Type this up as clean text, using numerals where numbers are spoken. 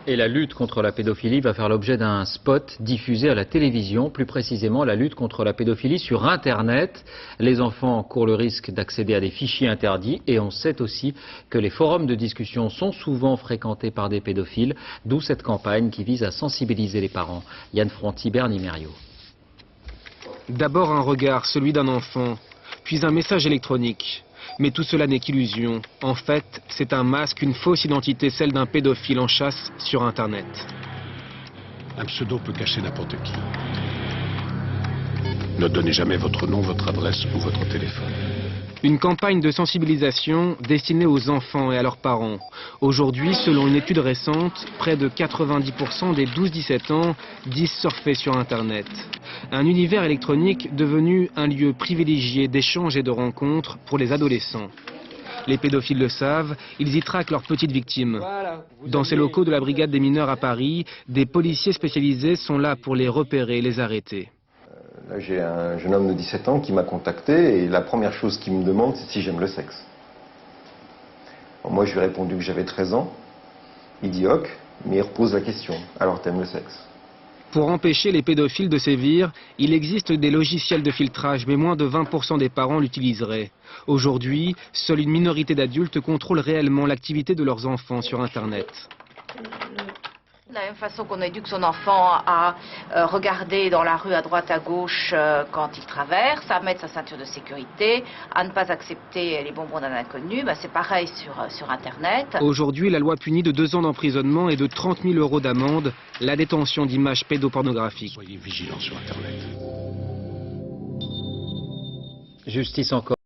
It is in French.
Et la lutte contre la pédophilie va faire l'objet d'un spot diffusé à la télévision, plus précisément la lutte contre la pédophilie sur Internet. Les enfants courent le risque d'accéder à des fichiers interdits et on sait aussi que les forums de discussion sont souvent fréquentés par des pédophiles, d'où cette campagne qui vise à sensibiliser les parents. Yann Fronty, Bernie Mériot. D'abord un regard, celui d'un enfant, puis un message électronique. Mais tout cela n'est qu'illusion. En fait, c'est un masque, une fausse identité, celle d'un pédophile en chasse sur Internet. Un pseudo peut cacher n'importe qui. Ne donnez jamais votre nom, votre adresse ou votre téléphone. Une campagne de sensibilisation destinée aux enfants et à leurs parents. Aujourd'hui, selon une étude récente, près de 90% des 12-17 ans disent surfer sur Internet. Un univers électronique devenu un lieu privilégié d'échanges et de rencontres pour les adolescents. Les pédophiles le savent, ils y traquent leurs petites victimes. Dans ces locaux de la brigade des mineurs à Paris, des policiers spécialisés sont là pour les repérer et les arrêter. Là, j'ai un jeune homme de 17 ans qui m'a contacté et la première chose qu'il me demande, c'est si j'aime le sexe. Alors moi, je lui ai répondu que j'avais 13 ans. Il dit ok, mais il repose la question. Alors, t'aimes le sexe? Pour empêcher les pédophiles de sévir, il existe des logiciels de filtrage, mais moins de 20% des parents l'utiliseraient. Aujourd'hui, seule une minorité d'adultes contrôle réellement l'activité de leurs enfants sur Internet. De la même façon qu'on éduque son enfant à regarder dans la rue à droite à gauche quand il traverse, à mettre sa ceinture de sécurité, à ne pas accepter les bonbons d'un inconnu, c'est pareil sur Internet. Aujourd'hui, la loi punit de 2 ans d'emprisonnement et de 30 000 € d'amende la détention d'images pédopornographiques. Soyez vigilants sur Internet. Justice encore.